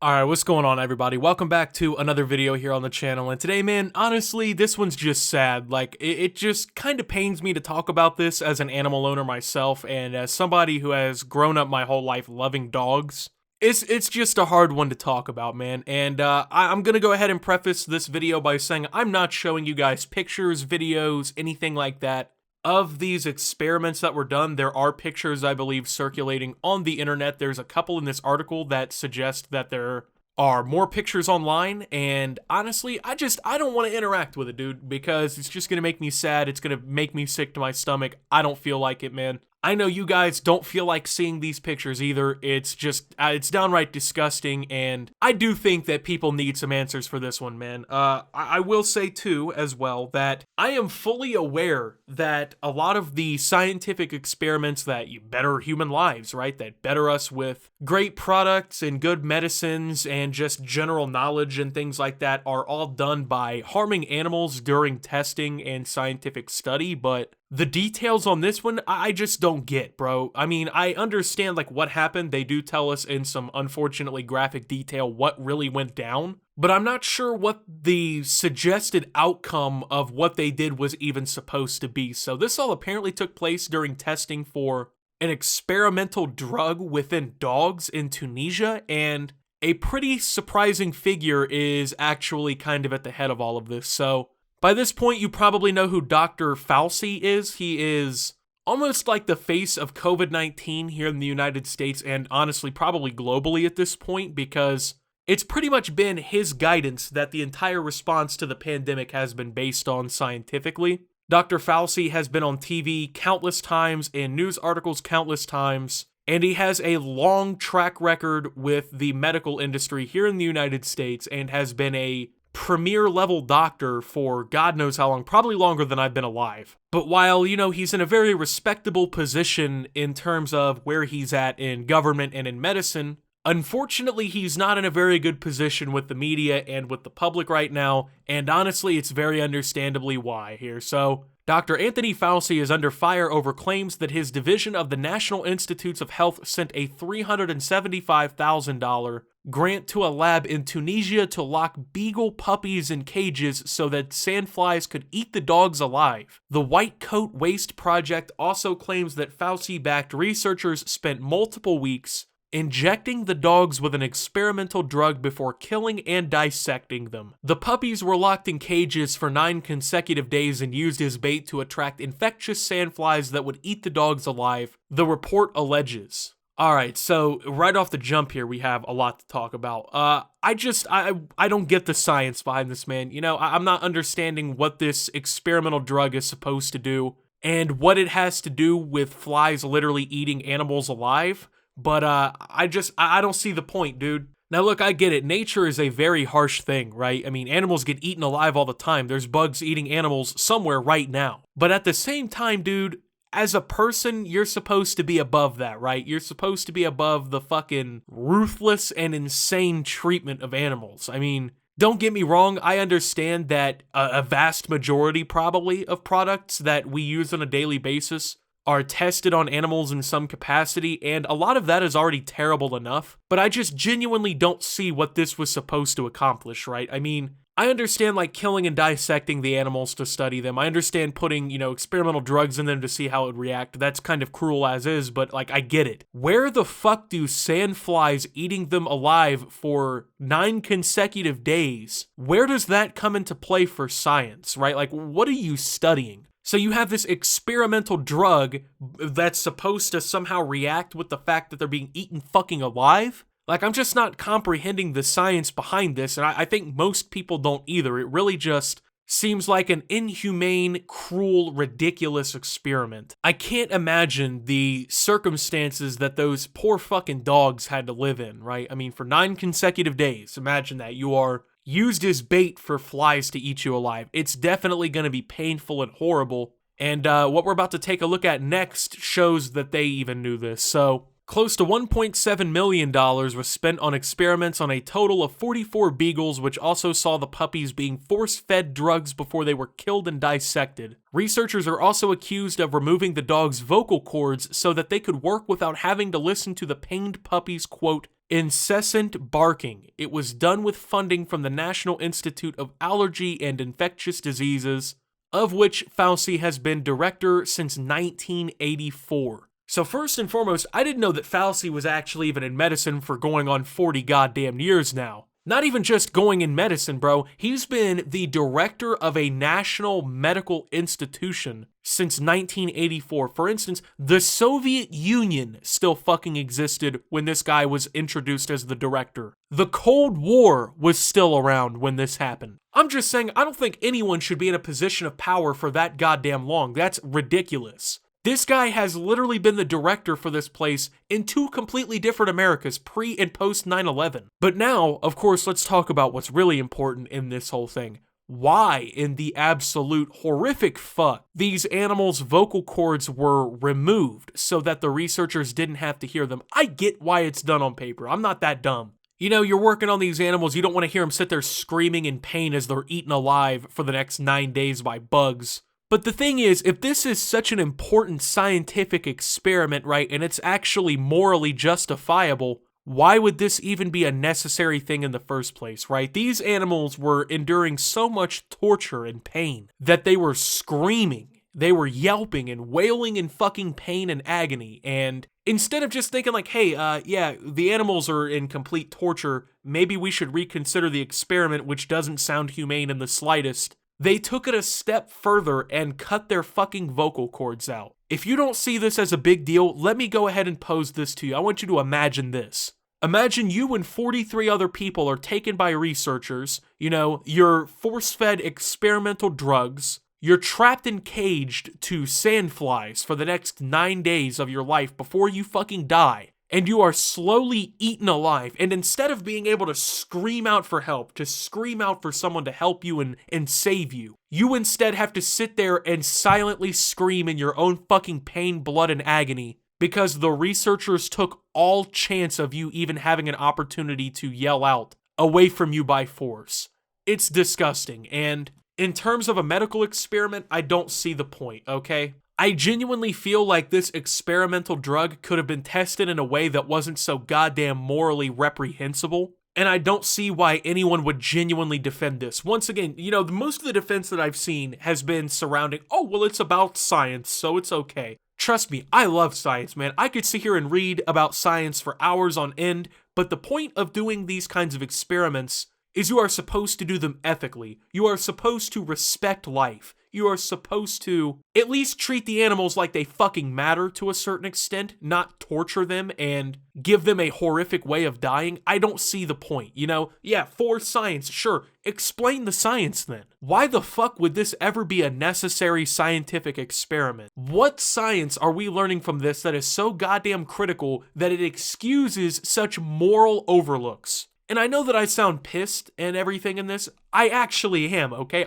Alright, what's going on everybody? Welcome back to another video here on the channel, and today, man, honestly, this one's just sad. Like, it just kind of pains me to talk about this as an animal owner myself, and as somebody who has grown up my whole life loving dogs. It's just a hard one to talk about, man, and I'm gonna go ahead and preface this video by saying I'm not showing you guys pictures, videos, anything like that of these experiments that were done. There are pictures, I believe, circulating on the internet. There's a couple in this article that suggest that there are more pictures online, and honestly, I don't want to interact with it, dude, because it's just gonna make me sad. It's gonna make me sick to my stomach. I don't feel like it, man. I know you guys don't feel like seeing these pictures either. It's just, it's downright disgusting, and I do think that people need some answers for this one, man. I will say, too, as well, that I am fully aware that a lot of the scientific experiments that better human lives, right, that better us with great products and good medicines and just general knowledge and things like that are all done by harming animals during testing and scientific study, but the details on this one, I just don't get, bro. I mean, I understand, like, what happened. They do tell us in some unfortunately graphic detail what really went down, but I'm not sure what the suggested outcome of what they did was even supposed to be. So this all apparently took place during testing for an experimental drug within dogs in Tunisia, and a pretty surprising figure is actually kind of at the head of all of this. So by this point, you probably know who Dr. Fauci is. He is almost like the face of COVID-19 here in the United States, and honestly, probably globally at this point, because it's pretty much been his guidance that the entire response to the pandemic has been based on scientifically. Dr. Fauci has been on TV countless times, in news articles countless times, and he has a long track record with the medical industry here in the United States and has been a premier level doctor for God knows how long, probably longer than I've been alive. But while, you know, he's in a very respectable position in terms of where he's at in government and in medicine, unfortunately, he's not in a very good position with the media and with the public right now, and honestly, it's very understandably why here. So Dr. Anthony Fauci is under fire over claims that his division of the National Institutes of Health sent a $375,000 grant to a lab in Tunisia to lock beagle puppies in cages so that sandflies could eat the dogs alive. The White Coat Waste Project also claims that Fauci-backed researchers spent multiple weeks injecting the dogs with an experimental drug before killing and dissecting them. The puppies were locked in cages for 9 consecutive days and used as bait to attract infectious sandflies that would eat the dogs alive, the report alleges. Alright, so right off the jump here, we have a lot to talk about. I don't get the science behind this, man. You know, I'm not understanding what this experimental drug is supposed to do and what it has to do with flies literally eating animals alive. But I don't see the point, dude. Now look, I get it. Nature is a very harsh thing, right? I mean, animals get eaten alive all the time. There's bugs eating animals somewhere right now. But at the same time, dude, as a person, you're supposed to be above that, right? You're supposed to be above the fucking ruthless and insane treatment of animals. I mean, don't get me wrong, I understand that a vast majority, probably, of products that we use on a daily basis are tested on animals in some capacity, and a lot of that is already terrible enough, but I just genuinely don't see what this was supposed to accomplish, right? I mean, I understand, like, killing and dissecting the animals to study them. I understand putting, you know, experimental drugs in them to see how it would react. That's kind of cruel as is, but, like, I get it. Where the fuck do sandflies eating them alive for 9 consecutive days, where does that come into play for science, right? Like, what are you studying? So you have this experimental drug that's supposed to somehow react with the fact that they're being eaten fucking alive? Like, I'm just not comprehending the science behind this, and I think most people don't either. It really just seems like an inhumane, cruel, ridiculous experiment. I can't imagine the circumstances that those poor fucking dogs had to live in, right? I mean, for 9 consecutive days, imagine that. You are used as bait for flies to eat you alive. It's definitely going to be painful and horrible, and what we're about to take a look at next shows that they even knew this. So close to $1.7 million was spent on experiments on a total of 44 beagles, which also saw the puppies being force-fed drugs before they were killed and dissected. Researchers are also accused of removing the dogs' vocal cords so that they could work without having to listen to the pained puppies' quote, Incessant barking. It was done with funding from the National Institute of Allergy and Infectious Diseases, of which Fauci has been director since 1984. So first and foremost, I didn't know that Fauci was actually even in medicine for going on 40 goddamn years now. Not even just going in medicine, bro. He's been the director of a national medical institution since 1984. For instance, the Soviet Union still fucking existed when this guy was introduced as the director. The Cold War was still around when this happened. I'm just saying, I don't think anyone should be in a position of power for that goddamn long. That's ridiculous. This guy has literally been the director for this place in two completely different Americas, pre and post 9/11. But now, of course, let's talk about what's really important in this whole thing. Why, in the absolute horrific fuck, these animals' vocal cords were removed so that the researchers didn't have to hear them. I get why it's done on paper. I'm not that dumb. You know, you're working on these animals, you don't want to hear them sit there screaming in pain as they're eaten alive for the next 9 days by bugs. But the thing is, if this is such an important scientific experiment, right, and it's actually morally justifiable, why would this even be a necessary thing in the first place, right? These animals were enduring so much torture and pain that they were screaming. They were yelping and wailing in fucking pain and agony. And instead of just thinking like, hey, yeah, the animals are in complete torture, maybe we should reconsider the experiment, which doesn't sound humane in the slightest, they took it a step further and cut their fucking vocal cords out. If you don't see this as a big deal, let me go ahead and pose this to you. I want you to imagine this. Imagine you and 43 other people are taken by researchers, you know, you're force-fed experimental drugs, you're trapped and caged to sandflies for the next 9 days of your life before you fucking die. And you are slowly eaten alive, and instead of being able to scream out for help, to scream out for someone to help you and save you, you instead have to sit there and silently scream in your own fucking pain, blood, and agony because the researchers took all chance of you even having an opportunity to yell out away from you by force. It's disgusting, and in terms of a medical experiment, I don't see the point, okay? I genuinely feel like this experimental drug could have been tested in a way that wasn't so goddamn morally reprehensible, and I don't see why anyone would genuinely defend this. Once again, you know, most of the defense that I've seen has been surrounding, oh, well, it's about science, so it's okay. Trust me, I love science, man. I could sit here and read about science for hours on end, but the point of doing these kinds of experiments is you are supposed to do them ethically. You are supposed to respect life. You are supposed to at least treat the animals like they fucking matter to a certain extent, not torture them and give them a horrific way of dying. I don't see the point, you know? Yeah, for science, sure. Explain the science then. Why the fuck would this ever be a necessary scientific experiment? What science are we learning from this that is so goddamn critical that it excuses such moral overlooks? And I know that I sound pissed and everything in this. I actually am, okay?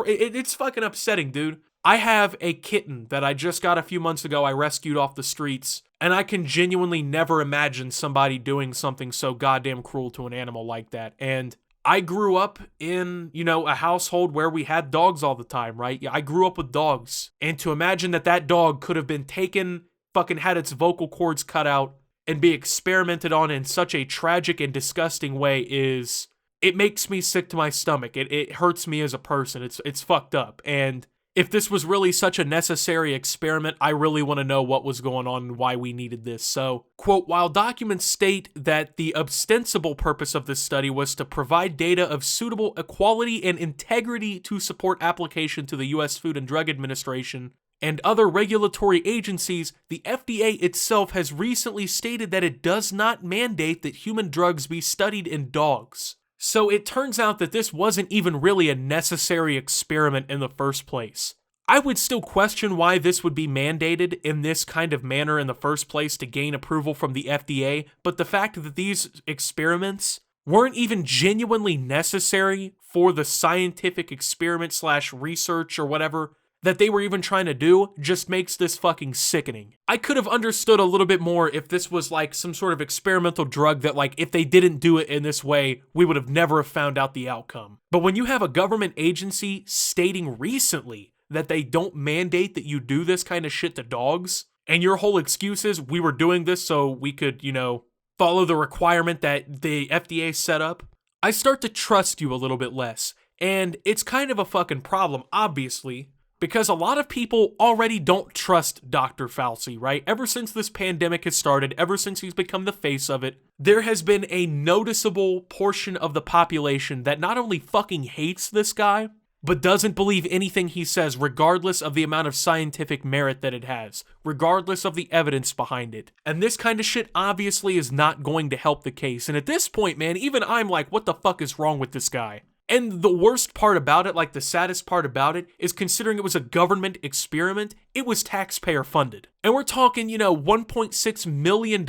It's fucking upsetting, dude. I have a kitten that I just got a few months ago. I rescued off the streets, and I can genuinely never imagine somebody doing something so goddamn cruel to an animal like that. And I grew up in, you know, a household where we had dogs all the time, right? Yeah, I grew up with dogs. And to imagine that that dog could have been taken, fucking had its vocal cords cut out, and be experimented on in such a tragic and disgusting way it makes me sick to my stomach. It hurts me as a person. It's fucked up. And if this was really such a necessary experiment, I really want to know what was going on and why we needed this. So, quote, while documents state that the ostensible purpose of this study was to provide data of suitable equality and integrity to support application to the U.S. Food and Drug Administration and other regulatory agencies, the FDA itself has recently stated that it does not mandate that human drugs be studied in dogs. So it turns out that this wasn't even really a necessary experiment in the first place. I would still question why this would be mandated in this kind of manner in the first place to gain approval from the FDA, but the fact that these experiments weren't even genuinely necessary for the scientific experiment / research or whatever that they were even trying to do just makes this fucking sickening. I could have understood a little bit more if this was like some sort of experimental drug that like if they didn't do it in this way, we would have never have found out the outcome. But when you have a government agency stating recently that they don't mandate that you do this kind of shit to dogs, and your whole excuse is we were doing this so we could, you know, follow the requirement that the FDA set up, I start to trust you a little bit less. And it's kind of a fucking problem, obviously, because a lot of people already don't trust Dr. Fauci, right? Ever since this pandemic has started, ever since he's become the face of it, there has been a noticeable portion of the population that not only fucking hates this guy, but doesn't believe anything he says, regardless of the amount of scientific merit that it has, regardless of the evidence behind it. And this kind of shit obviously is not going to help the case. And at this point, man, even I'm like, what the fuck is wrong with this guy? And the worst part about it, like the saddest part about it, is considering it was a government experiment, it was taxpayer funded. And we're talking, $1.6 million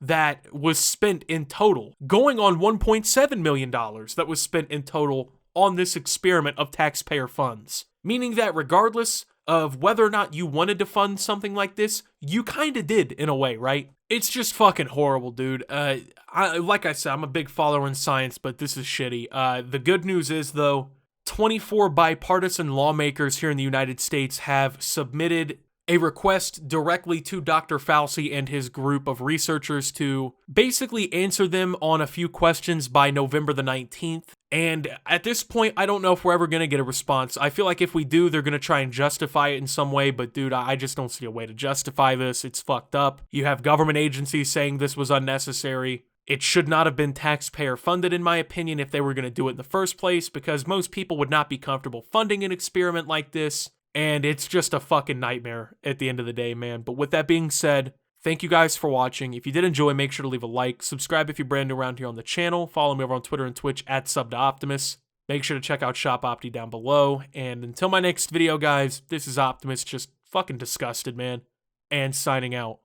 that was spent in total, going on $1.7 million that was spent in total on this experiment of taxpayer funds. Meaning that regardless of whether or not you wanted to fund something like this, you kinda did in a way, right? It's just fucking horrible, dude. Like I said, I'm a big follower in science, but this is shitty. The good news is, though, 24 bipartisan lawmakers here in the United States have submitted a request directly to Dr. Fauci and his group of researchers to basically answer them on a few questions by November the 19th. And at this point, I don't know if we're ever going to get a response. I feel like if we do, they're going to try and justify it in some way, but dude, I just don't see a way to justify this. It's fucked up. You have government agencies saying this was unnecessary. It should not have been taxpayer funded, in my opinion, if they were going to do it in the first place, because most people would not be comfortable funding an experiment like this. And it's just a fucking nightmare at the end of the day, man. But with that being said, thank you guys for watching. If you did enjoy, make sure to leave a like. Subscribe if you're brand new around here on the channel. Follow me over on Twitter and Twitch at @SubToOptimus. Make sure to check out Shop Opti down below. And until my next video, guys, this is Optimus, just fucking disgusted, man. And signing out.